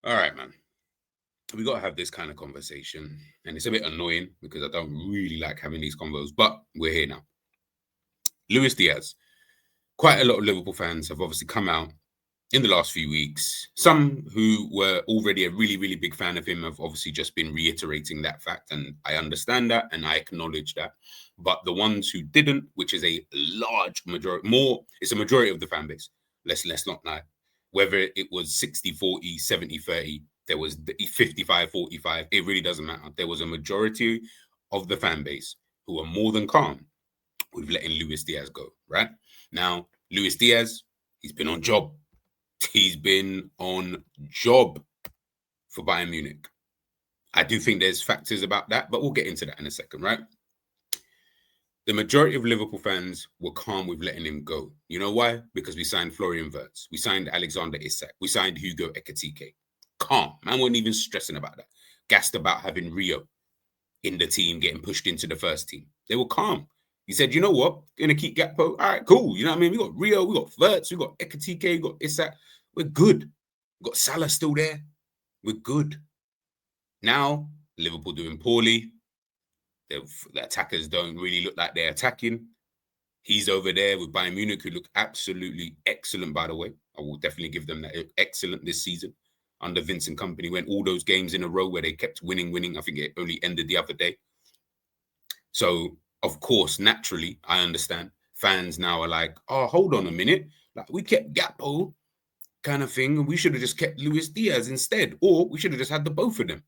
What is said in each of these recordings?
All right, man. We got to have this kind of conversation. And it's a bit annoying because I don't really like having these convos, but we're here now. Luis Diaz. Quite a lot of Liverpool fans have obviously come out in the last few weeks. Some who were already a really, really big fan of him have obviously just been reiterating that fact. And I understand that and I acknowledge that. But the ones who didn't, which is a large majority, it's a majority of the fan base. Let's not lie. Whether it was 60-40, 70-30, there was 55-45, it really doesn't matter. There was a majority of the fan base who are more than calm with letting Luis Diaz go, right? Now, Luis Diaz, he's been on job. He's been on job for Bayern Munich. I do think there's factors about that, but we'll get into that in a second, right? The majority of Liverpool fans were calm with letting him go. You know why? Because we signed Florian Wirtz. We signed Alexander Isak. We signed Hugo Ekitike. Calm. Man wasn't even stressing about that. Gassed about having Rio in the team, getting pushed into the first team. They were calm. He said, you know what? Gonna keep Gakpo. All right, cool. You know what I mean? We got Rio, we got Wirtz, we got Ekitike, we got Isak. We're good. We got Salah still there. We're good. Now, Liverpool doing poorly. The attackers don't really look like they're attacking. He's over there with Bayern Munich, who look absolutely excellent, by the way. I will definitely give them that. Excellent this season under Vincent Kompany. Went all those games in a row where they kept winning. I think it only ended the other day. So, of course, naturally, I understand. Fans now are like, oh, hold on a minute. Like, we kept Gakpo kind of thing, and we should have just kept Luis Diaz instead. Or we should have just had the both of them,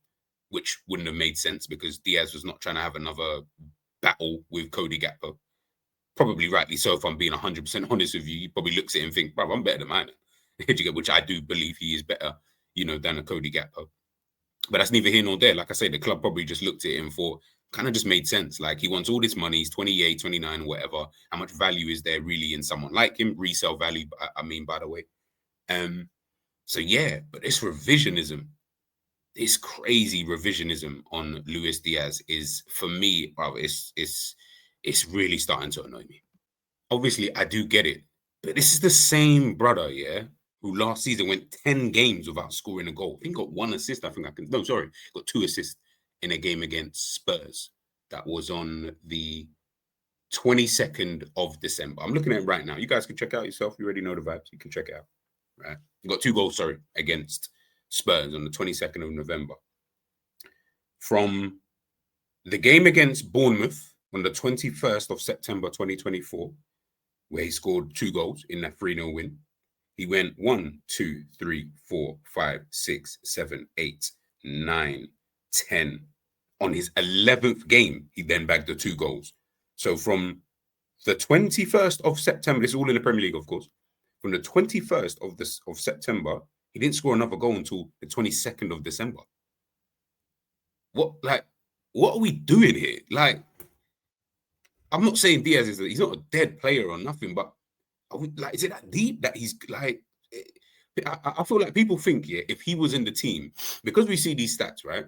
which wouldn't have made sense because Diaz was not trying to have another battle with Cody Gakpo. Probably rightly so, if I'm being 100% honest with you. He probably looks at him and think, bro, I'm better than mine. Which I do believe he is better, than a Cody Gakpo. But that's neither here nor there. Like I say, the club probably just looked at it and thought, kind of just made sense. Like, he wants all this money. He's 28, 29, whatever. How much value is there really in someone like him? Resale value, I mean, by the way. So yeah, but this revisionism, this crazy revisionism on Luis Diaz is, for me, bro, it's really starting to annoy me. Obviously, I do get it, but this is the same brother, yeah, who last season went 10 games without scoring a goal. I think got one assist. Got 2 assists in a game against Spurs. That was on the 22nd of December. I'm looking at it right now. You guys can check out yourself. You already know the vibes. You can check it out. Right? He got 2 goals, against Spurs on the 22nd of November. From the game against Bournemouth on the 21st of September 2024, where he scored 2 goals in that 3-0 win, he went 1, 2, 3, 4, 5, 6, 7, 8, 9, 10. On his 11th game, he then bagged the 2 goals. So from the 21st of September, this is all in the Premier League, of course. From the 21st of September, he didn't score another goal until the 22nd of December. What are we doing here? Like, I'm not saying Diaz he's not a dead player or nothing, but is it that deep that he's like? I feel like people think, yeah, if he was in the team, because we see these stats, right?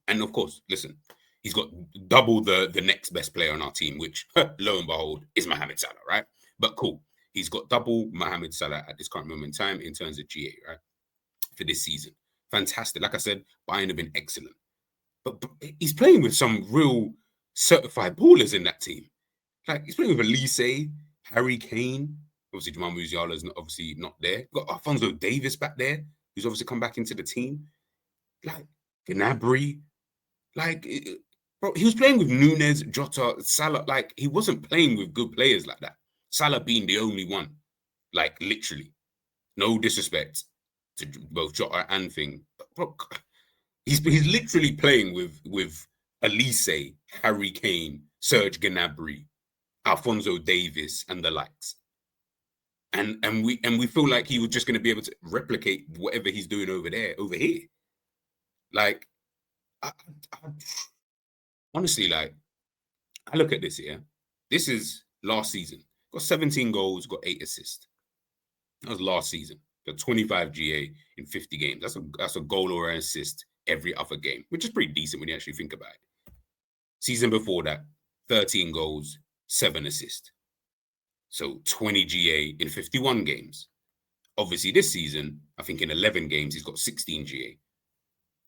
And of course, listen, he's got double the next best player on our team, which, lo and behold, is Mohamed Salah, right? But cool. He's got double Mohamed Salah at this current moment in time in terms of GA, right? For this season. Fantastic. Like I said, Bayern have been excellent. But he's playing with some real certified ballers in that team. Like, he's playing with Elise, Harry Kane. Obviously, Jamal Musiala is obviously not there. We've got Alphonso Davies back there, who's obviously come back into the team. Like, Gnabry. Like, bro, he was playing with Nunez, Jota, Salah. Like, he wasn't playing with good players like that. Salah being the only one. Like, literally. No disrespect to both Jota and thing. But, bro, he's literally playing with Elise, Harry Kane, Serge Gnabry, Alphonso Davies, and the likes. And we feel like he was just going to be able to replicate whatever he's doing over here. Like, honestly, like, I look at this here. This is last season. Got 17 goals, got 8 assists. That was last season. Got 25 GA in 50 games. That's a goal or an assist every other game, which is pretty decent when you actually think about it. Season before that, 13 goals, 7 assists. So 20 GA in 51 games. Obviously, this season, I think in 11 games, he's got 16 GA.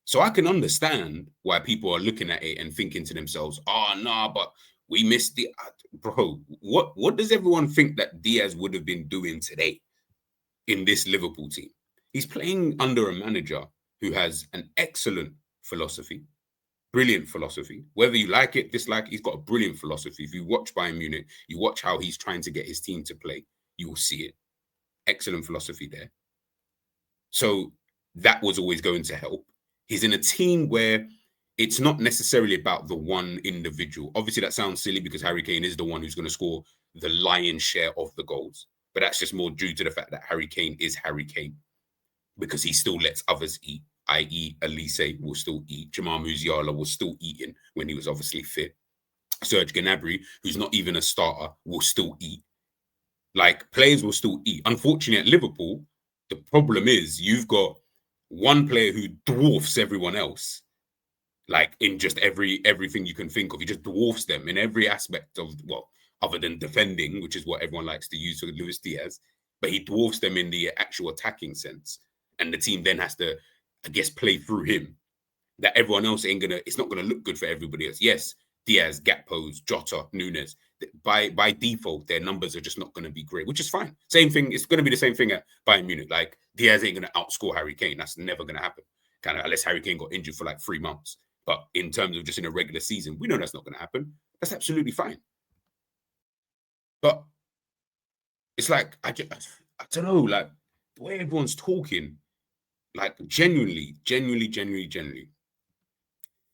So I can understand why people are looking at it and thinking to themselves, oh, nah, but we missed the... Bro, what does everyone think that Diaz would have been doing today in this Liverpool team? He's playing under a manager who has an excellent philosophy, brilliant philosophy. Whether you like it, dislike it, he's got a brilliant philosophy. If you watch Bayern Munich, you watch how he's trying to get his team to play, you will see it. Excellent philosophy there. So that was always going to help. He's in a team where it's not necessarily about the one individual. Obviously, that sounds silly because Harry Kane is the one who's going to score the lion's share of the goals. But that's just more due to the fact that Harry Kane is Harry Kane, because he still lets others eat, i.e. Elise will still eat. Jamal Musiala was still eating when he was obviously fit. Serge Gnabry, who's not even a starter, will still eat. Like, players will still eat. Unfortunately, at Liverpool, the problem is you've got one player who dwarfs everyone else, like in just everything you can think of. He just dwarfs them in every aspect of, well, other than defending, which is what everyone likes to use for Luis Diaz, but he dwarfs them in the actual attacking sense. And the team then has to, I guess, play through him. That everyone else it's not gonna look good for everybody else. Yes, Diaz, Gakpo, Jota, Nunes, by default, their numbers are just not going to be great, which is fine. Same thing. It's going to be the same thing at Bayern Munich. Like, Diaz ain't going to outscore Harry Kane. That's never going to happen. Kind of, unless Harry Kane got injured for like 3 months. But in terms of just in a regular season, we know that's not going to happen. That's absolutely fine. But it's like, I don't know, like, the way everyone's talking, like, genuinely,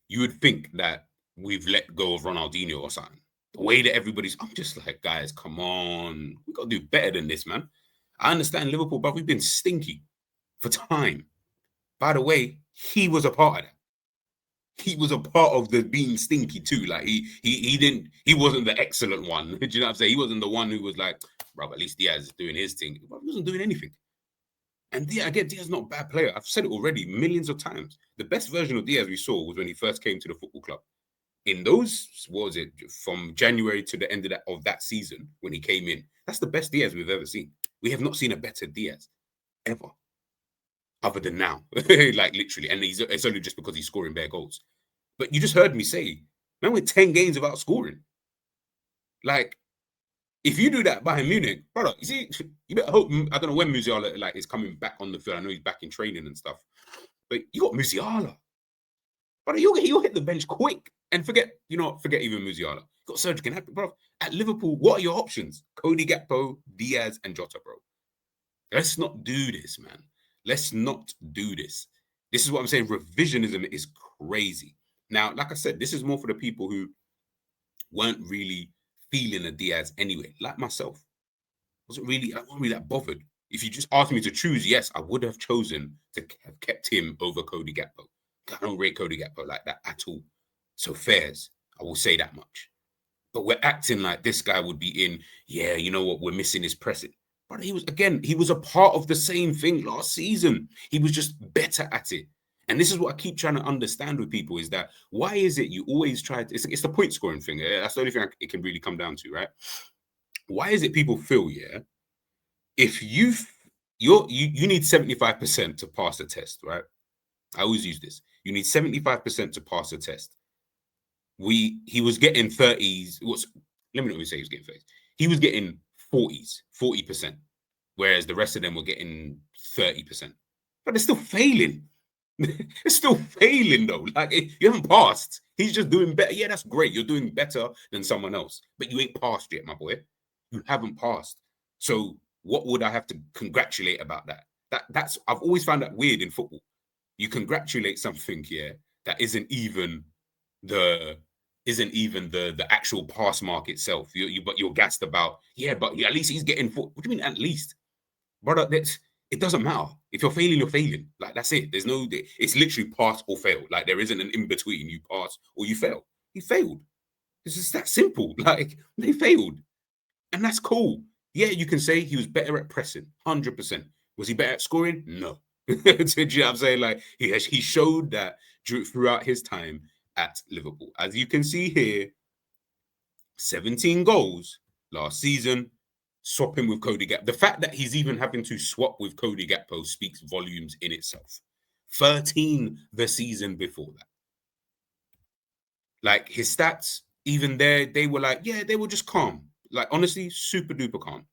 you would think that we've let go of Ronaldinho or something. The way that I'm just like, guys, come on. We got to do better than this, man. I understand Liverpool, but we've been stinky for time. By the way, he was a part of that. He was a part of the being stinky too. Like, he wasn't the excellent one. Do you know what I'm saying? He wasn't the one who was like, bro, at least Diaz is doing his thing. Bro, he wasn't doing anything. And Diaz is not a bad player. I've said it already millions of times. The best version of Diaz we saw was when he first came to the football club. In those, what was it, from January to the end of that season when he came in, that's the best Diaz we've ever seen. We have not seen a better Diaz ever, other than now, like literally. And it's only just because he's scoring bare goals. But you just heard me say, man, we're 10 games without scoring. Like, if you do that Bayern Munich, brother, you see, you better hope. I don't know when Musiala is coming back on the field. I know he's back in training and stuff, but you got Musiala, brother. You'll hit the bench quick. And forget even Musiala. You got Serge Gnabry, bro. At Liverpool, what are your options? Cody Gakpo, Diaz, and Jota, bro. Let's not do this, man. Let's not do this. This is what I'm saying. Revisionism is crazy. Now, like I said, this is more for the people who weren't really feeling a Diaz anyway, like myself. I wasn't really that bothered. If you just asked me to choose, yes, I would have chosen to have kept him over Cody Gakpo. I don't rate Cody Gakpo like that at all. So fairs, I will say that much. But we're acting like this guy would be in, yeah, you know what, we're missing his pressing. But he was a part of the same thing last season. He was just better at it. And this is what I keep trying to understand with people, is that why is it you always try to, it's the point scoring thing. That's the only thing it can really come down to, right? Why is it people feel, yeah, if you need 75% to pass the test, right? I always use this. You need 75% to pass the test. He was getting 30s. Let me not even say he was getting 30s. He was getting 40%, whereas the rest of them were getting 30%. But they're still failing. They're still failing though. Like, you haven't passed. He's just doing better. Yeah, that's great. You're doing better than someone else, but you ain't passed yet, my boy. You haven't passed. So what would I have to congratulate about that? That's I've always found that weird in football. You congratulate something here that isn't even the actual pass mark itself. But you're gassed about, yeah, but at least he's getting foot. What do you mean at least? Brother, it doesn't matter. If you're failing, you're failing. Like, that's it. It's literally pass or fail. Like, there isn't an in-between. You pass or you fail. He failed. It's just that simple. Like, they failed. And that's cool. Yeah, you can say he was better at pressing, 100%. Was he better at scoring? No. Do you know what I'm saying? Like, he showed that throughout his time at Liverpool. As you can see here, 17 goals last season, swapping with Cody Gakpo. The fact that he's even having to swap with Cody Gakpo speaks volumes in itself. 13 the season before that. Like his stats, even there, they were like, yeah, they were just calm. Like honestly, super duper calm.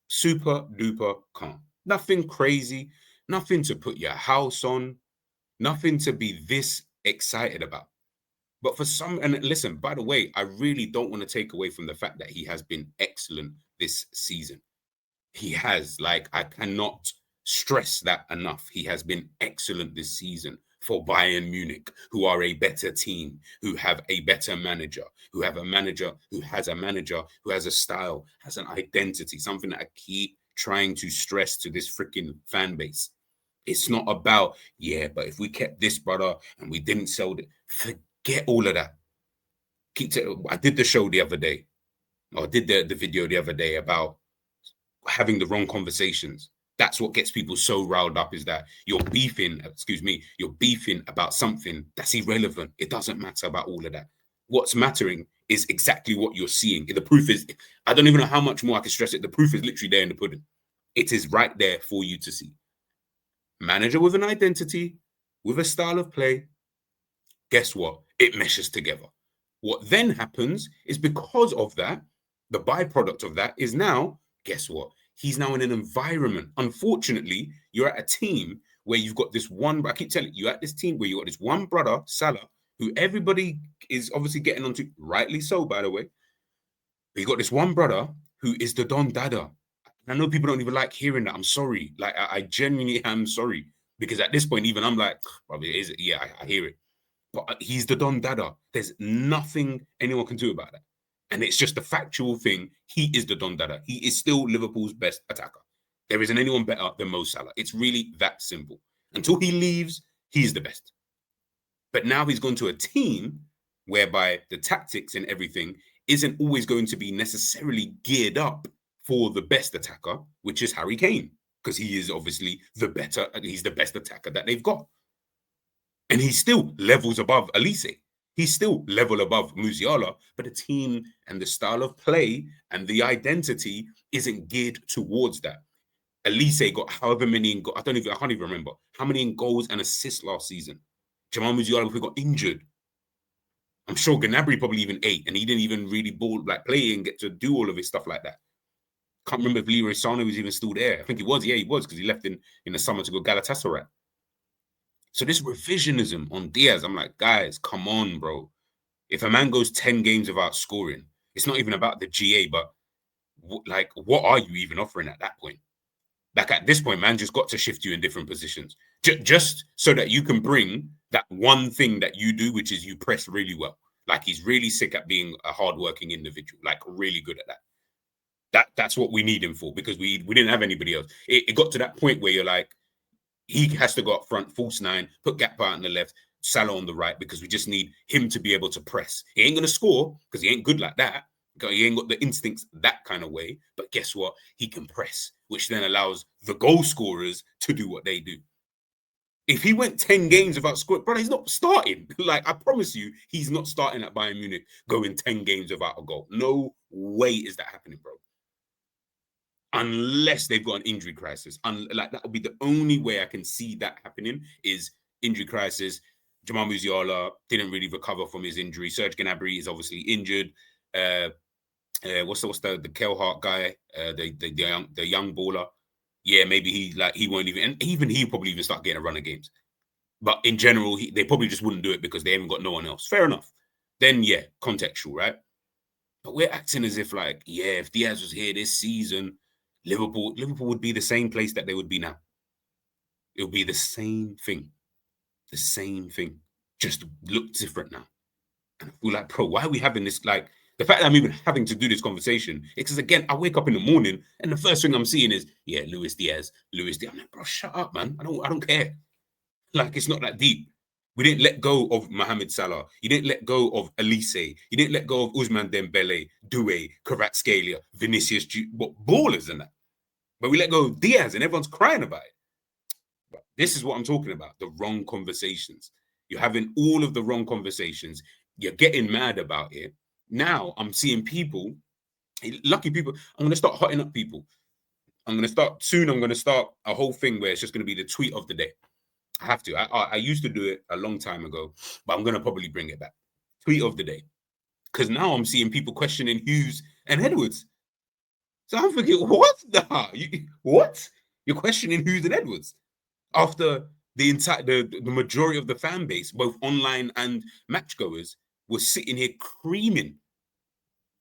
Super duper calm. Nothing crazy, nothing to put your house on, nothing to be this excited about. But for some, and listen, by the way, I really don't want to take away from the fact that he has been excellent this season. He has, like, I cannot stress that enough. He has been excellent this season for Bayern Munich, who are a better team, who have a better manager, who have a manager who has a style, has an identity, something that I keep trying to stress to this freaking fan base. It's not about, yeah, but if we kept this brother and we didn't sell it, forget all of that. I did the show the other day, or I did the video the other day about having the wrong conversations. That's what gets people so riled up, is that you're beefing about something that's irrelevant. It doesn't matter about all of that. What's mattering is exactly what you're seeing. The proof is, I don't even know how much more I can stress it. The proof is literally there in the pudding. It is right there for you to see. Manager with an identity, with a style of play. Guess what? It meshes together. What then happens is, because of that, the byproduct of that is now, guess what? He's now in an environment. Unfortunately, you're at a team where you've got this one, I keep telling you, you're at this team where you've got this one brother, Salah, who everybody is obviously getting onto, rightly so, by the way. But you got this one brother who is the Don Dada. And I know people don't even like hearing that. I'm sorry. Like, I genuinely am sorry. Because at this point, even I'm like, probably is it? Yeah, I hear it. But he's the Don Dada. There's nothing anyone can do about that. And it's just a factual thing. He is the Don Dada. He is still Liverpool's best attacker. There isn't anyone better than Mo Salah. It's really that simple. Until he leaves, he's the best. But now he's gone to a team whereby the tactics and everything isn't always going to be necessarily geared up for the best attacker, which is Harry Kane, because he is obviously he's the best attacker that they've got. And he's still levels above Elise. He's still level above Musiala, but the team and the style of play and the identity isn't geared towards that. Elise got however many I can't even remember how many in goals and assists last season. Jamal Musiala got injured. I'm sure Gnabry probably even 8, and he didn't even really play and get to do all of his stuff like that. Can't remember if Leroy Sané was even still there. I think he was. Yeah, he was, because he left in the summer to go Galatasaray. So this revisionism on Diaz, I'm like, guys, come on, bro. If a man goes 10 games without scoring, it's not even about the GA, but what are you even offering at that point? Like, at this point, man, just got to shift you in different positions. Just so that you can bring that one thing that you do, which is you press really well. Like, he's really sick at being a hardworking individual, like really good at that. That's what we need him for, because we didn't have anybody else. It got to that point where you're like, he has to go up front, false 9, put Gakpo out on the left, Salah on the right, because we just need him to be able to press. He ain't going to score because he ain't good like that. He ain't got the instincts that kind of way. But guess what? He can press, which then allows the goal scorers to do what they do. If he went 10 games without scoring, brother, he's not starting. Like, I promise you, he's not starting at Bayern Munich going 10 games without a goal. No way is that happening, bro. Unless they've got an injury crisis. Like, that would be the only way I can see that happening, is injury crisis. Jamal Musiala didn't really recover from his injury. Serge Gnabry is obviously injured. What's the Kelhart guy? The young baller. Yeah, maybe he won't even, and even he probably even start getting a run of games. But in general, they probably just wouldn't do it because they haven't got no one else. Fair enough. Then yeah, contextual, right? But we're acting as if like, yeah, if Diaz was here this season, Liverpool would be the same place that they would be now. It would be the same thing. The same thing. Just look different now. And I feel like, bro, why are we having this? Like, the fact that I'm even having to do this conversation is because, again, I wake up in the morning and the first thing I'm seeing is, yeah, Luis Diaz. I'm like, bro, shut up, man. I don't care. Like, it's not that deep. We didn't let go of Mohamed Salah. You didn't let go of Elise. You didn't let go of Ousmane Dembele, Doué, Kvaratskhelia, Vinicius. What ballers in that? But we let go of Diaz and everyone's crying about it. But this is what I'm talking about, the wrong conversations. You're having all of the wrong conversations. You're getting mad about it. Now I'm seeing people Lucky people. I'm going to start hotting up people. I'm going to start a whole thing where it's just going to be the tweet of the day. I have to. I used to do it a long time ago, but I'm going to probably bring it back. Tweet of the day. Because now I'm seeing people questioning Hughes and Edwards. So I'm thinking, what? What? You're questioning Hughes and Edwards after the majority of the fan base, both online and matchgoers, was sitting here creaming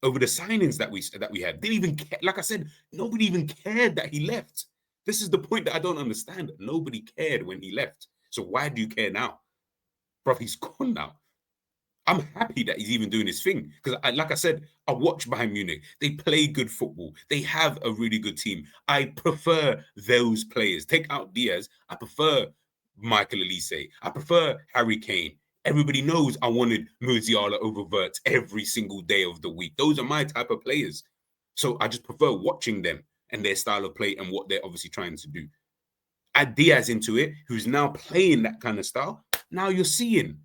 over the signings that we had. Didn't even care. Like I said, nobody even cared that he left. This is the point that I don't understand. Nobody cared when he left. So why do you care now? Bro, he's gone now. I'm happy that he's even doing his thing. Because like I said, I watch Bayern Munich. They play good football. They have a really good team. I prefer those players. Take out Diaz. I prefer Michael Olise. I prefer Harry Kane. Everybody knows I wanted Musiala over Wirtz every single day of the week. Those are my type of players. So I just prefer watching them and their style of play and what they're obviously trying to do. Add Diaz into it, who's now playing that kind of style. Now you're seeing.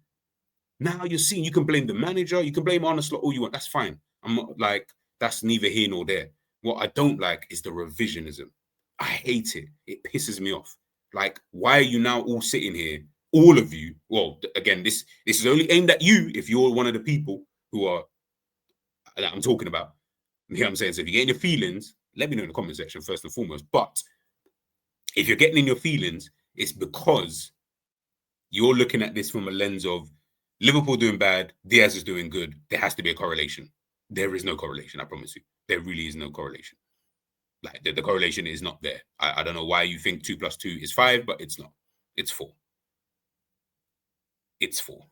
You can blame the manager, you can blame Arne Slot all you want. That's fine. I'm not like, that's neither here nor there. What I don't like is the revisionism. I hate it. It pisses me off. Like, why are you now all sitting here, all of you? Well, again, this is only aimed at you if you're one of the people who are that I'm talking about. You know what I'm saying? So if you're getting your feelings, let me know in the comment section first and foremost. But if you're getting in your feelings, it's because you're looking at this from a lens of Liverpool doing bad, Diaz is doing good. There has to be a correlation. There is no correlation, I promise you. There really is no correlation. Like, the correlation is not there. I don't know why you think 2 + 2 is 5, but it's not. It's 4. It's 4.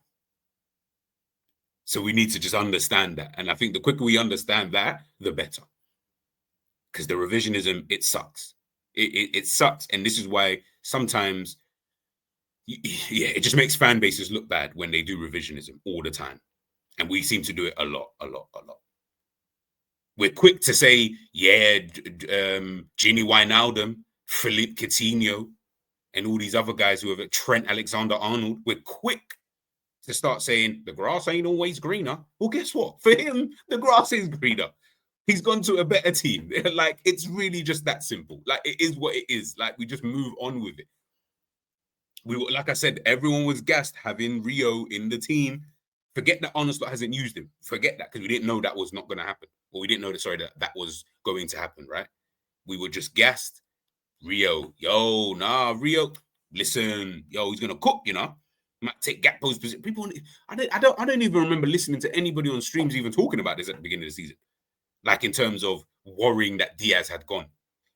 So we need to just understand that. And I think the quicker we understand that, the better. Because the revisionism, it sucks. It sucks. And this is why sometimes, yeah, it just makes fan bases look bad when they do revisionism all the time. And we seem to do it a lot. We're quick to say, yeah, Gini Wijnaldum, Philippe Coutinho, and all these other guys who have Trent Alexander-Arnold. We're quick to start saying the grass ain't always greener. Well, guess what? For him, the grass is greener. He's gone to a better team. Like, it's really just that simple. Like, it is what it is. Like, we just move on with it. Like I said, everyone was gassed having Rio in the team. Forget that Arne Slot hasn't used him. Forget that, because we didn't know that was not going to happen. Or we didn't know that was going to happen, right? We were just gassed. Rio, Rio, listen, he's going to cook, Might take Gakpo's position. People, I don't even remember listening to anybody on streams even talking about this at the beginning of the season. Like, in terms of worrying that Diaz had gone,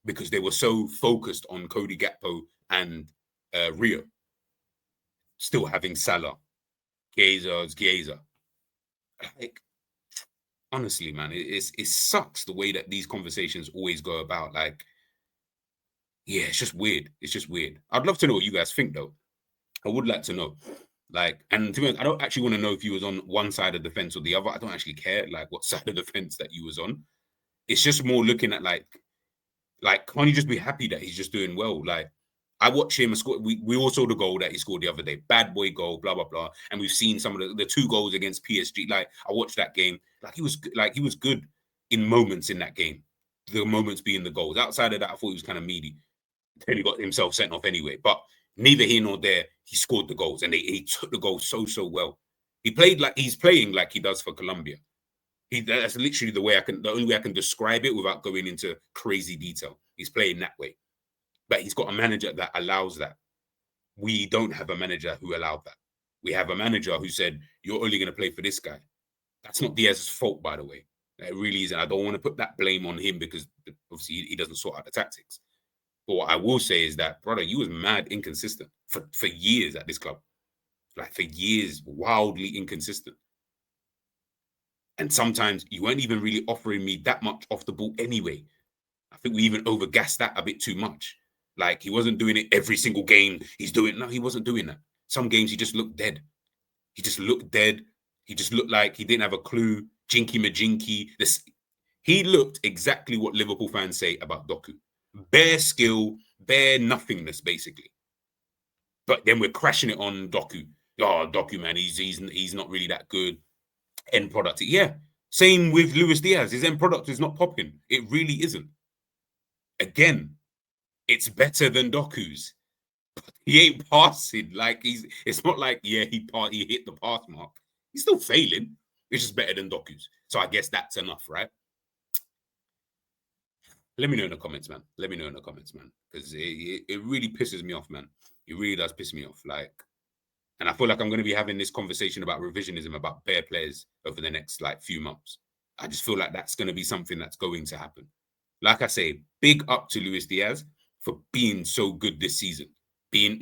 because they were so focused on Cody Gakpo and Rio. Still having Salah, Chiesa. Like, honestly, man, it sucks the way that these conversations always go about. Like, yeah, it's just weird. It's just weird. I'd love to know what you guys think, though. I would like to know. Like, and to be honest, I don't actually want to know if you was on one side of the fence or the other. I don't actually care, like, what side of the fence that you was on. It's just more looking at, like, can't you just be happy that he's just doing well? Like, I watch him score. We all saw the goal that he scored the other day. Bad boy goal, blah, blah, blah. And we've seen some of the 2 goals against PSG. Like, I watched that game. He was good in moments in that game. The moments being the goals. Outside of that, I thought he was kind of meaty. Then he got himself sent off anyway. But neither here nor there, he scored the goals. And he took the goal so well. He's playing like he does for Colombia. That's literally the only way I can describe it without going into crazy detail. He's playing that way. But he's got a manager that allows that. We don't have a manager who allowed that. We have a manager who said, you're only going to play for this guy. That's not Diaz's fault, by the way. It really isn't. I don't want to put that blame on him because obviously he doesn't sort out the tactics. But what I will say is that, brother, you was mad inconsistent for years at this club. Like, for years, wildly inconsistent. And sometimes you weren't even really offering me that much off the ball anyway. I think we even overgassed that a bit too much. Like, he wasn't doing it every single game. No, he wasn't doing that. Some games he just looked dead. He just looked dead. He just looked like he didn't have a clue. Jinky majinky. He looked exactly what Liverpool fans say about Doku. Bare skill, bare nothingness, basically. But then we're crashing it on Doku. Oh, Doku, man, he's not really that good. End product. Yeah. Same with Luis Diaz. His end product is not popping. It really isn't. Again, it's better than Doku's. He ain't passing. Like it's not like, yeah, he hit the pass mark. He's still failing. It's just better than Doku's. So I guess that's enough, right? Let me know in the comments, man. Let me know in the comments, man. Because it really pisses me off, man. It really does piss me off. Like, and I feel like I'm going to be having this conversation about revisionism, about bare players over the next like few months. I just feel like that's going to be something that's going to happen. Like I say, big up to Luis Diaz for being so good this season. Big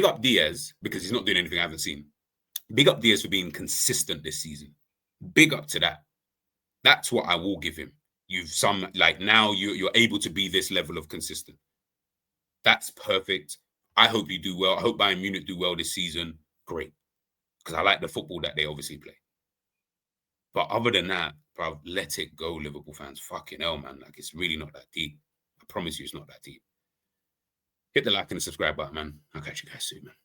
up Diaz because he's not doing anything I haven't seen. Big up Diaz for being consistent this season. Big up to that. That's what I will give him. Now you're able to be this level of consistent. That's perfect. I hope you do well. I hope Bayern Munich do well this season. Great. Because I like the football that they obviously play. But other than that, bro, let it go, Liverpool fans. Fucking hell, man. Like, it's really not that deep. I promise you it's not that deep. Hit the like and the subscribe button, man. I'll catch you guys soon, man.